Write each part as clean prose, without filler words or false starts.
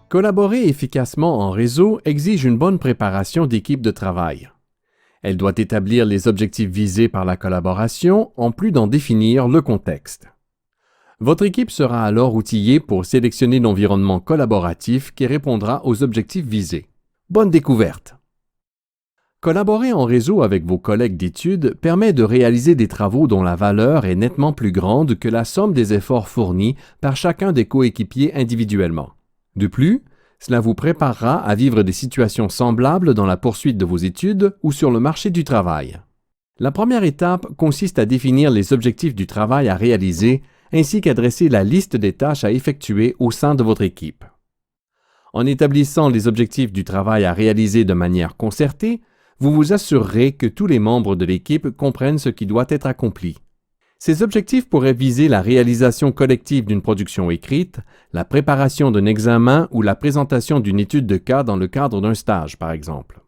Collaborer efficacement en réseau exige une bonne préparation d'équipe de travail. Elle doit établir les objectifs visés par la collaboration, en plus d'en définir le contexte. Votre équipe sera alors outillée pour sélectionner l'environnement collaboratif qui répondra aux objectifs visés. Bonne découverte! Collaborer en réseau avec vos collègues d'études permet de réaliser des travaux dont la valeur est nettement plus grande que la somme des efforts fournis par chacun des coéquipiers individuellement. De plus, cela vous préparera à vivre des situations semblables dans la poursuite de vos études ou sur le marché du travail. La première étape consiste à définir les objectifs du travail à réaliser ainsi qu'à dresser la liste des tâches à effectuer au sein de votre équipe. En établissant les objectifs du travail à réaliser de manière concertée, vous vous assurerez que tous les membres de l'équipe comprennent ce qui doit être accompli. Ces objectifs pourraient viser la réalisation collective d'une production écrite, la préparation d'un examen ou la présentation d'une étude de cas dans le cadre d'un stage, par exemple.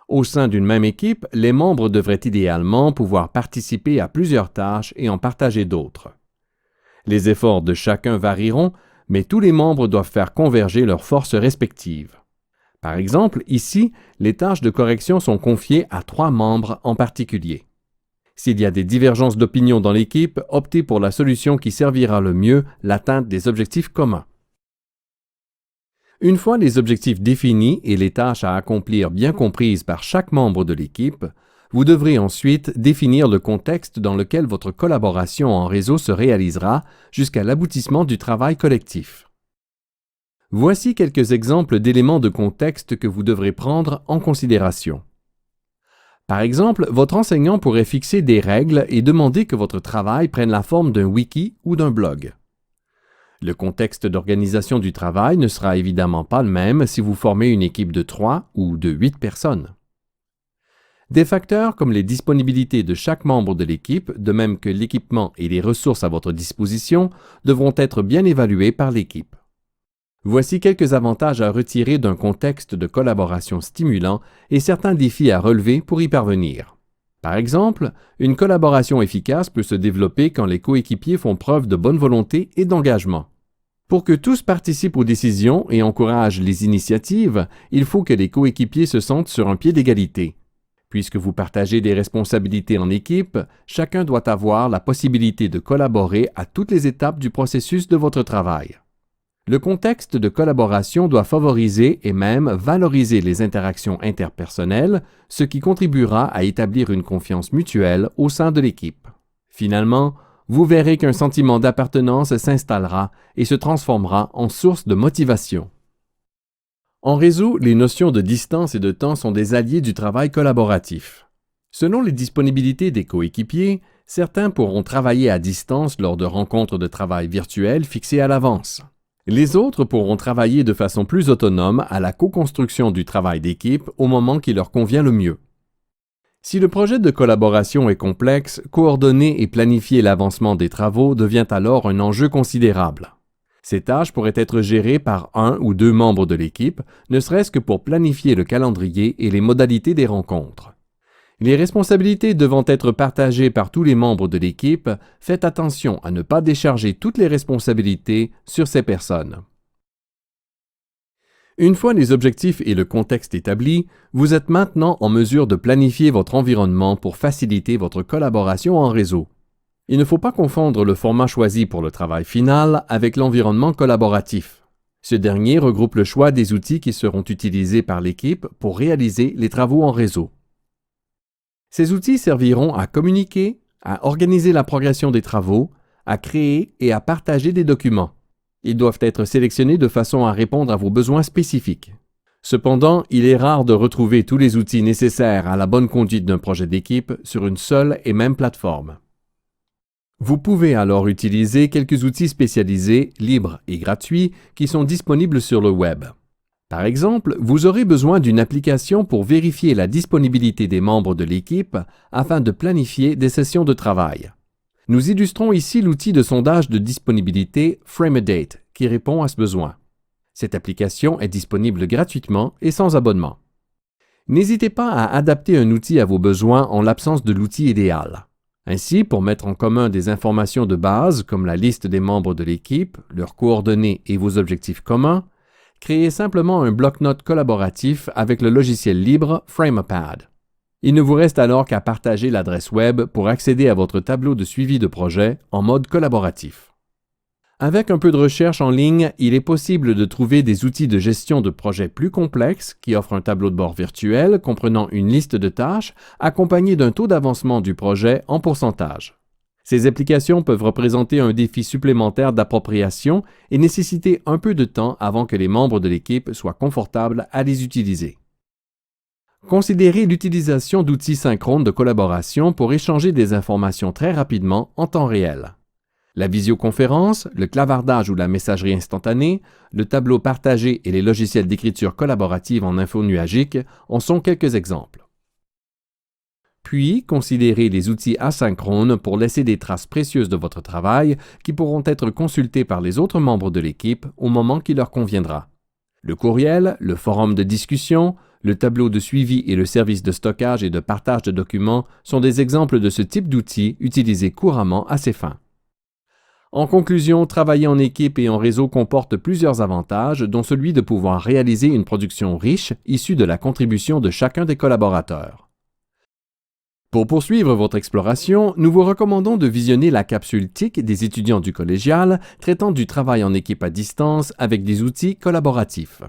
Au sein d'une même équipe, les membres devraient idéalement pouvoir participer à plusieurs tâches et en partager d'autres. Les efforts de chacun varieront, mais tous les membres doivent faire converger leurs forces respectives. Par exemple, ici, les tâches de correction sont confiées à 3 membres en particulier. S'il y a des divergences d'opinion dans l'équipe, optez pour la solution qui servira le mieux l'atteinte des objectifs communs. Une fois les objectifs définis et les tâches à accomplir bien comprises par chaque membre de l'équipe, vous devrez ensuite définir le contexte dans lequel votre collaboration en réseau se réalisera jusqu'à l'aboutissement du travail collectif. Voici quelques exemples d'éléments de contexte que vous devrez prendre en considération. Par exemple, votre enseignant pourrait fixer des règles et demander que votre travail prenne la forme d'un wiki ou d'un blog. Le contexte d'organisation du travail ne sera évidemment pas le même si vous formez une équipe de 3 ou de 8 personnes. Des facteurs comme les disponibilités de chaque membre de l'équipe, de même que l'équipement et les ressources à votre disposition, devront être bien évalués par l'équipe. Voici quelques avantages à retirer d'un contexte de collaboration stimulant et certains défis à relever pour y parvenir. Par exemple, une collaboration efficace peut se développer quand les coéquipiers font preuve de bonne volonté et d'engagement. Pour que tous participent aux décisions et encouragent les initiatives, il faut que les coéquipiers se sentent sur un pied d'égalité. Puisque vous partagez des responsabilités en équipe, chacun doit avoir la possibilité de collaborer à toutes les étapes du processus de votre travail. Le contexte de collaboration doit favoriser et même valoriser les interactions interpersonnelles, ce qui contribuera à établir une confiance mutuelle au sein de l'équipe. Finalement, vous verrez qu'un sentiment d'appartenance s'installera et se transformera en source de motivation. En réseau, les notions de distance et de temps sont des alliés du travail collaboratif. Selon les disponibilités des coéquipiers, certains pourront travailler à distance lors de rencontres de travail virtuelles fixées à l'avance. Les autres pourront travailler de façon plus autonome à la co-construction du travail d'équipe au moment qui leur convient le mieux. Si le projet de collaboration est complexe, coordonner et planifier l'avancement des travaux devient alors un enjeu considérable. Ces tâches pourraient être gérées par 1 ou 2 membres de l'équipe, ne serait-ce que pour planifier le calendrier et les modalités des rencontres. Les responsabilités devant être partagées par tous les membres de l'équipe, faites attention à ne pas décharger toutes les responsabilités sur ces personnes. Une fois les objectifs et le contexte établis, vous êtes maintenant en mesure de planifier votre environnement pour faciliter votre collaboration en réseau. Il ne faut pas confondre le format choisi pour le travail final avec l'environnement collaboratif. Ce dernier regroupe le choix des outils qui seront utilisés par l'équipe pour réaliser les travaux en réseau. Ces outils serviront à communiquer, à organiser la progression des travaux, à créer et à partager des documents. Ils doivent être sélectionnés de façon à répondre à vos besoins spécifiques. Cependant, il est rare de retrouver tous les outils nécessaires à la bonne conduite d'un projet d'équipe sur une seule et même plateforme. Vous pouvez alors utiliser quelques outils spécialisés, libres et gratuits, qui sont disponibles sur le web. Par exemple, vous aurez besoin d'une application pour vérifier la disponibilité des membres de l'équipe afin de planifier des sessions de travail. Nous illustrons ici l'outil de sondage de disponibilité Frame-A-Date qui répond à ce besoin. Cette application est disponible gratuitement et sans abonnement. N'hésitez pas à adapter un outil à vos besoins en l'absence de l'outil idéal. Ainsi, pour mettre en commun des informations de base comme la liste des membres de l'équipe, leurs coordonnées et vos objectifs communs, Créez simplement un bloc-notes collaboratif avec le logiciel libre Frameapad. Il ne vous reste alors qu'à partager l'adresse web pour accéder à votre tableau de suivi de projet en mode collaboratif. Avec un peu de recherche en ligne, il est possible de trouver des outils de gestion de projets plus complexes qui offrent un tableau de bord virtuel comprenant une liste de tâches accompagné d'un taux d'avancement du projet en pourcentage. Ces applications peuvent représenter un défi supplémentaire d'appropriation et nécessiter un peu de temps avant que les membres de l'équipe soient confortables à les utiliser. Considérez l'utilisation d'outils synchrones de collaboration pour échanger des informations très rapidement en temps réel. La visioconférence, le clavardage ou la messagerie instantanée, le tableau partagé et les logiciels d'écriture collaborative en info nuagique en sont quelques exemples. Puis, considérez les outils asynchrones pour laisser des traces précieuses de votre travail qui pourront être consultées par les autres membres de l'équipe au moment qui leur conviendra. Le courriel, le forum de discussion, le tableau de suivi et le service de stockage et de partage de documents sont des exemples de ce type d'outils utilisés couramment à ces fins. En conclusion, travailler en équipe et en réseau comporte plusieurs avantages, dont celui de pouvoir réaliser une production riche issue de la contribution de chacun des collaborateurs. Pour poursuivre votre exploration, nous vous recommandons de visionner la capsule TIC des étudiants du collégial traitant du travail en équipe à distance avec des outils collaboratifs.